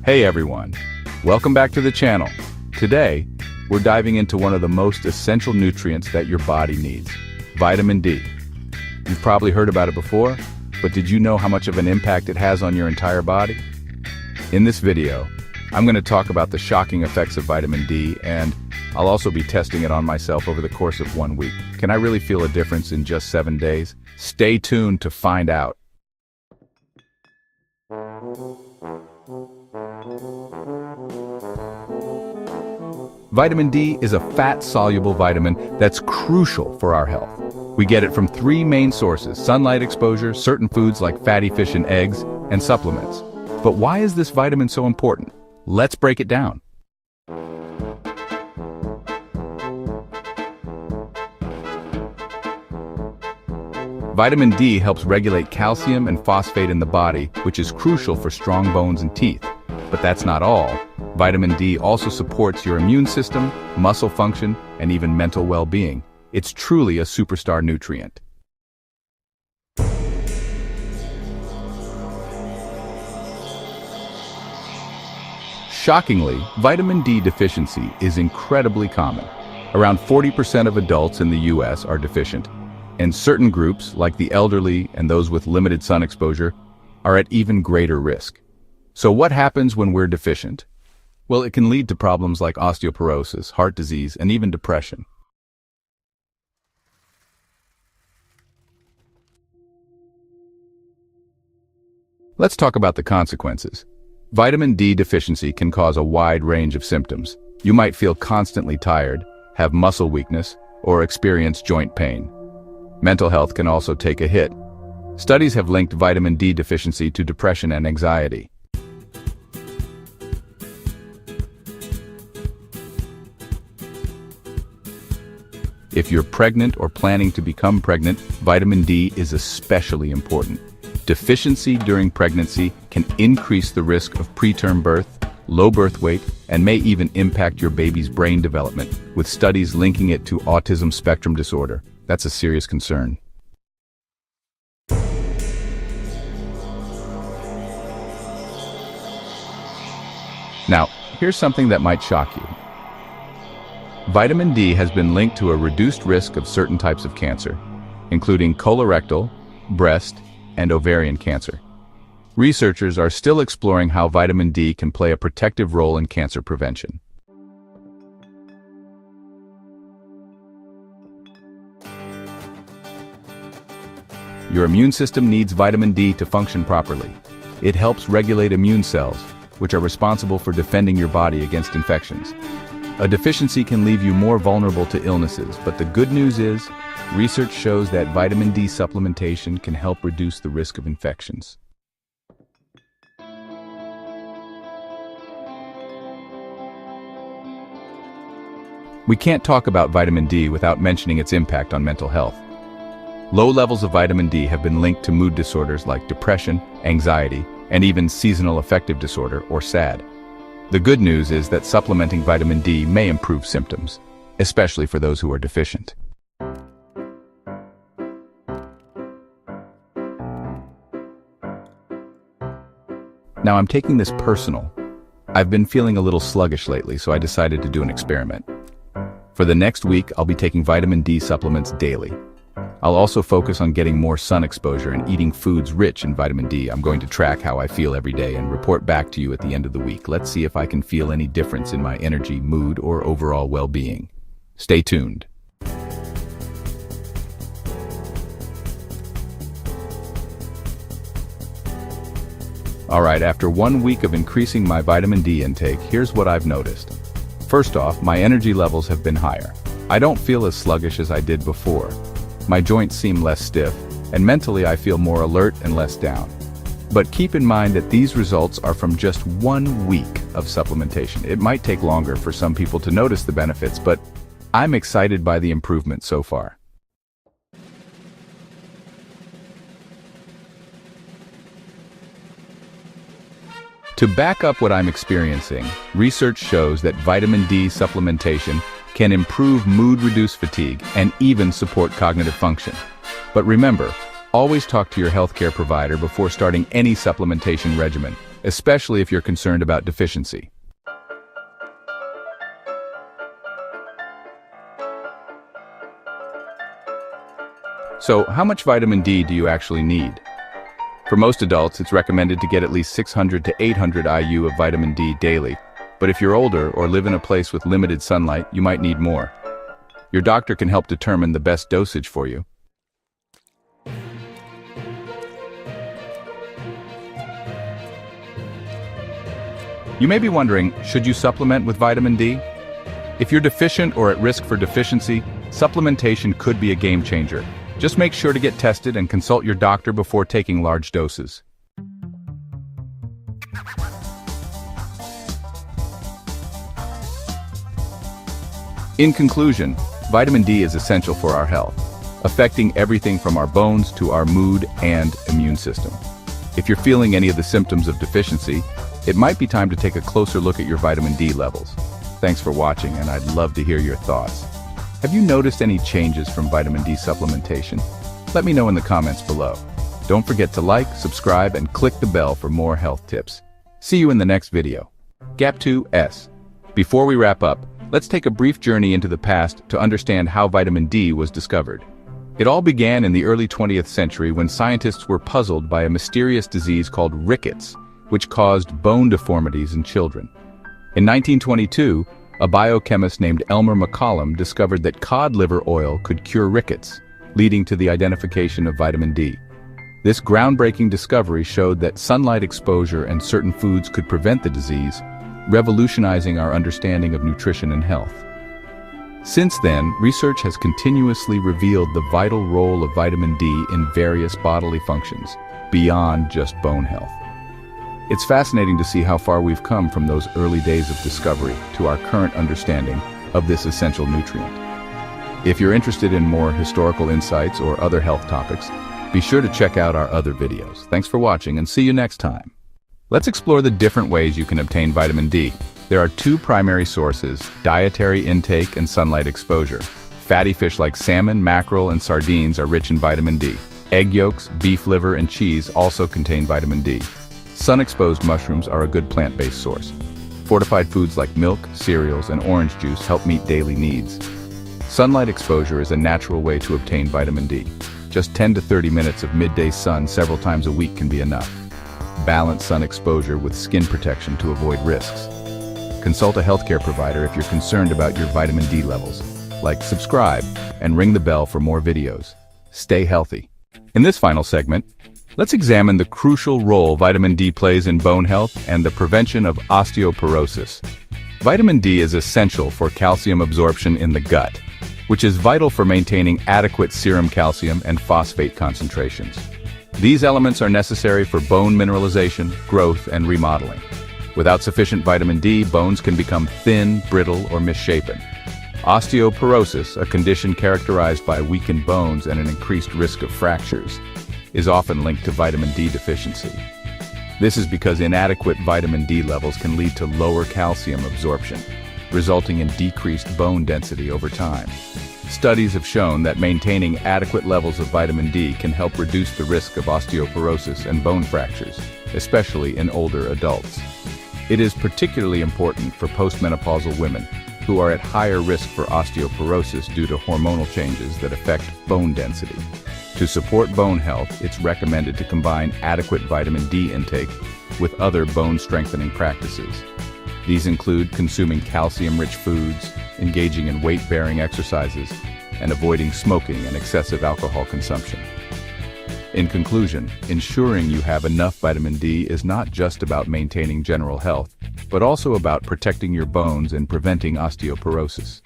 Hey everyone, welcome back to the channel. Today, we're diving into one of the most essential nutrients that your body needs, vitamin D. You've probably heard about it before, but did you know how much of an impact it has on your entire body? In this video, I'm going to talk about the shocking effects of vitamin D, and I'll also be testing it on myself over the course of 1 week. Can I really feel a difference in just 7 days? Stay tuned to find out. Vitamin D is a fat-soluble vitamin that's crucial for our health. We get it from 3 main sources: sunlight exposure, certain foods like fatty fish and eggs, and supplements. But why is this vitamin so important? Let's break it down. Vitamin D helps regulate calcium and phosphate in the body, which is crucial for strong bones and teeth. But that's not all. Vitamin D also supports your immune system, muscle function, and even mental well-being. It's truly a superstar nutrient. Shockingly, vitamin D deficiency is incredibly common. Around 40% of adults in the US are deficient, and certain groups, like the elderly and those with limited sun exposure, are at even greater risk. So what happens when we're deficient? Well, it can lead to problems like osteoporosis, heart disease, and even depression. Let's talk about the consequences. Vitamin D deficiency can cause a wide range of symptoms. You might feel constantly tired, have muscle weakness, or experience joint pain. Mental health can also take a hit. Studies have linked vitamin D deficiency to depression and anxiety. If you're pregnant or planning to become pregnant, vitamin D is especially important. Deficiency during pregnancy can increase the risk of preterm birth, low birth weight, and may even impact your baby's brain development, with studies linking it to autism spectrum disorder. That's a serious concern. Now, here's something that might shock you. Vitamin D has been linked to a reduced risk of certain types of cancer, including colorectal, breast, and ovarian cancer. Researchers are still exploring how vitamin D can play a protective role in cancer prevention. Your immune system needs vitamin D to function properly. It helps regulate immune cells, which are responsible for defending your body against infections. A deficiency can leave you more vulnerable to illnesses, but the good news is, research shows that vitamin D supplementation can help reduce the risk of infections. We can't talk about vitamin D without mentioning its impact on mental health. Low levels of vitamin D have been linked to mood disorders like depression, anxiety, and even seasonal affective disorder, or SAD. The good news is that supplementing vitamin D may improve symptoms, especially for those who are deficient. Now, I'm taking this personal. I've been feeling a little sluggish lately, so I decided to do an experiment. For the next week, I'll be taking vitamin D supplements daily. I'll also focus on getting more sun exposure and eating foods rich in vitamin D. I'm going to track how I feel every day and report back to you at the end of the week. Let's see if I can feel any difference in my energy, mood, or overall well-being. Stay tuned. All right, after 1 week of increasing my vitamin D intake, here's what I've noticed. First off, my energy levels have been higher. I don't feel as sluggish as I did before. My joints seem less stiff, and mentally I feel more alert and less down. But keep in mind that these results are from just 1 week of supplementation. It might take longer for some people to notice the benefits, but I'm excited by the improvement so far. To back up what I'm experiencing, research shows that vitamin D supplementation can improve mood, reduce fatigue, and even support cognitive function. But remember, always talk to your healthcare provider before starting any supplementation regimen. especially if you're concerned about deficiency. So, how much vitamin D do you actually need? For most adults, it's recommended to get at least 600 to 800 IU of vitamin D daily, but if you're older or live in a place with limited sunlight, you might need more. Your doctor can help determine the best dosage for you. You may be wondering, should you supplement with vitamin D? If you're deficient or at risk for deficiency, supplementation could be a game changer. Just make sure to get tested and consult your doctor before taking large doses. In conclusion, vitamin D is essential for our health, affecting everything from our bones to our mood and immune system. If you're feeling any of the symptoms of deficiency, it might be time to take a closer look at your vitamin D levels. Thanks for watching, and I'd love to hear your thoughts. Have you noticed any changes from vitamin D supplementation? Let me know in the comments below. Don't forget to like, subscribe, and click the bell for more health tips. See you in the next video. GAP2S. Before we wrap up, let's take a brief journey into the past to understand how vitamin D was discovered. It all began in the early 20th century when scientists were puzzled by a mysterious disease called rickets, which caused bone deformities in children. In 1922, a biochemist named Elmer McCollum discovered that cod liver oil could cure rickets, leading to the identification of vitamin D. This groundbreaking discovery showed that sunlight exposure and certain foods could prevent the disease, revolutionizing our understanding of nutrition and health. Since then, research has continuously revealed the vital role of vitamin D in various bodily functions, beyond just bone health. It's fascinating to see how far we've come from those early days of discovery to our current understanding of this essential nutrient. If you're interested in more historical insights or other health topics, be sure to check out our other videos. Thanks for watching, and see you next time. Let's explore the different ways you can obtain vitamin D. There are two primary sources: dietary intake and sunlight exposure. Fatty fish like salmon, mackerel, and sardines are rich in vitamin D. Egg yolks, beef liver, and cheese also contain vitamin D. Sun-exposed mushrooms are a good plant-based source. Fortified foods like milk, cereals, and orange juice help meet daily needs. Sunlight exposure is a natural way to obtain vitamin D. Just 10 to 30 minutes of midday sun several times a week can be enough. Balance sun exposure with skin protection to avoid risks. Consult a healthcare provider if you're concerned about your vitamin D levels. Like, subscribe, and ring the bell for more videos. Stay healthy. In this final segment, let's examine the crucial role vitamin D plays in bone health and the prevention of osteoporosis. Vitamin D is essential for calcium absorption in the gut, which is vital for maintaining adequate serum calcium and phosphate concentrations. These elements are necessary for bone mineralization, growth, and remodeling. Without sufficient vitamin D, bones can become thin, brittle, or misshapen. Osteoporosis, a condition characterized by weakened bones and an increased risk of fractures, is often linked to vitamin D deficiency. This is because inadequate vitamin D levels can lead to lower calcium absorption, resulting in decreased bone density over time. Studies have shown that maintaining adequate levels of vitamin D can help reduce the risk of osteoporosis and bone fractures, especially in older adults. It is particularly important for postmenopausal women, who are at higher risk for osteoporosis due to hormonal changes that affect bone density. To support bone health, it's recommended to combine adequate vitamin D intake with other bone-strengthening practices. These include consuming calcium-rich foods, engaging in weight-bearing exercises, and avoiding smoking and excessive alcohol consumption. In conclusion, ensuring you have enough vitamin D is not just about maintaining general health, but also about protecting your bones and preventing osteoporosis.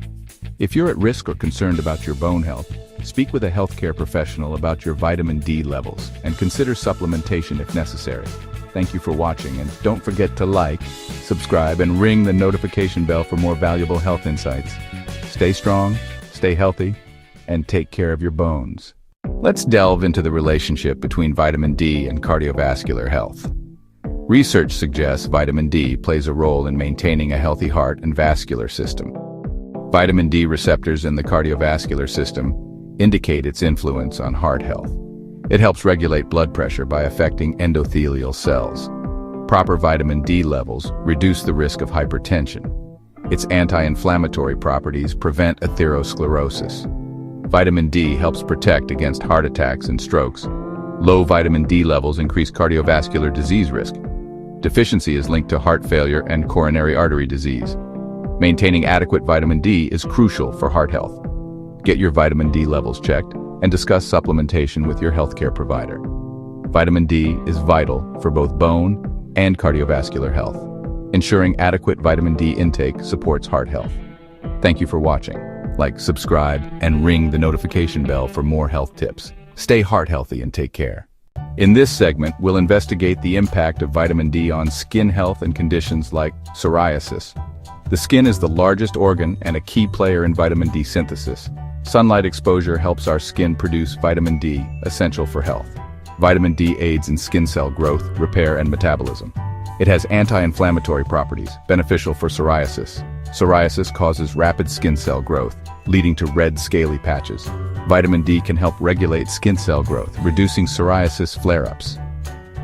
If you're at risk or concerned about your bone health, speak with a healthcare professional about your vitamin D levels and consider supplementation if necessary. Thank you for watching, and don't forget to like, subscribe, and ring the notification bell for more valuable health insights. Stay strong, stay healthy, and take care of your bones. Let's delve into the relationship between vitamin D and cardiovascular health. Research suggests vitamin D plays a role in maintaining a healthy heart and vascular system. Vitamin D receptors in the cardiovascular system indicate its influence on heart health. It helps regulate blood pressure by affecting endothelial cells, Proper vitamin D levels reduce the risk of hypertension. Its anti-inflammatory properties prevent atherosclerosis. Vitamin D helps protect against heart attacks and strokes. Low vitamin D levels increase cardiovascular disease risk. Deficiency is linked to heart failure and coronary artery disease. Maintaining adequate vitamin D is crucial for heart health. Get your vitamin D levels checked and discuss supplementation with your healthcare provider. Vitamin D is vital for both bone and cardiovascular health. Ensuring adequate vitamin D intake supports heart health. Thank you for watching. Like, subscribe, and ring the notification bell for more health tips. Stay heart healthy and take care. In this segment, we'll investigate the impact of vitamin D on skin health and conditions like psoriasis. The skin is the largest organ and a key player in vitamin D synthesis. Sunlight exposure helps our skin produce vitamin D, essential for health. Vitamin D aids in skin cell growth, repair, and metabolism. It has anti-inflammatory properties, beneficial for psoriasis. Psoriasis causes rapid skin cell growth, leading to red, scaly patches. Vitamin D can help regulate skin cell growth, reducing psoriasis flare-ups.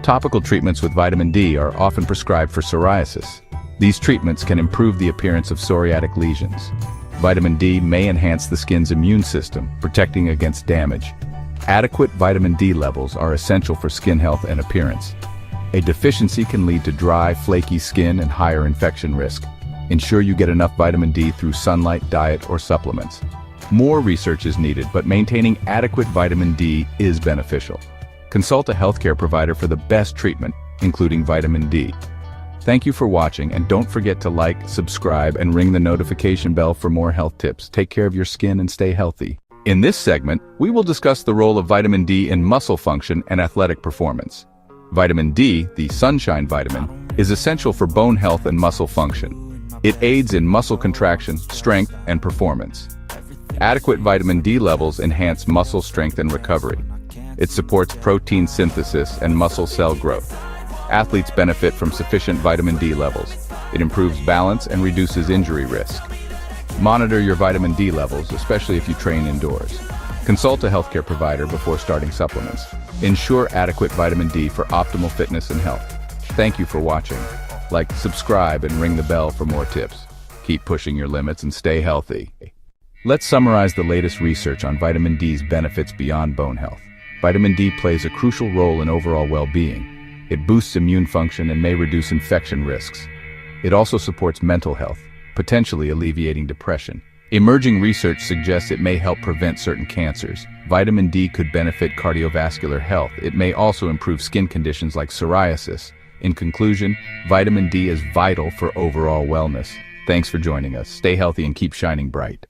Topical treatments with vitamin D are often prescribed for psoriasis. These treatments can improve the appearance of psoriatic lesions. Vitamin D may enhance the skin's immune system, protecting against damage. Adequate vitamin D levels are essential for skin health and appearance. A deficiency can lead to dry, flaky skin and higher infection risk. Ensure you get enough vitamin D through sunlight, diet, or supplements. More research is needed, but maintaining adequate vitamin D is beneficial. Consult a healthcare provider for the best treatment, including vitamin D. Thank you for watching, and don't forget to like, subscribe, and ring the notification bell for more health tips. Take care of your skin and stay healthy. In this segment, we will discuss the role of vitamin D in muscle function and athletic performance. Vitamin D, the sunshine vitamin, is essential for bone health and muscle function. It aids in muscle contraction, strength, and performance. Adequate vitamin D levels enhance muscle strength and recovery. It supports protein synthesis and muscle cell growth. Athletes benefit from sufficient vitamin D levels. It improves balance and reduces injury risk. Monitor your vitamin D levels, especially if you train indoors. Consult a healthcare provider before starting supplements. Ensure adequate vitamin D for optimal fitness and health. Thank you for watching. Like, subscribe, and ring the bell for more tips. Keep pushing your limits and stay healthy. Let's summarize the latest research on vitamin D's benefits beyond bone health. Vitamin D plays a crucial role in overall well-being. It boosts immune function and may reduce infection risks. It also supports mental health, potentially alleviating depression. Emerging research suggests it may help prevent certain cancers. Vitamin D could benefit cardiovascular health. It may also improve skin conditions like psoriasis. In conclusion, vitamin D is vital for overall wellness. Thanks for joining us. Stay healthy and keep shining bright.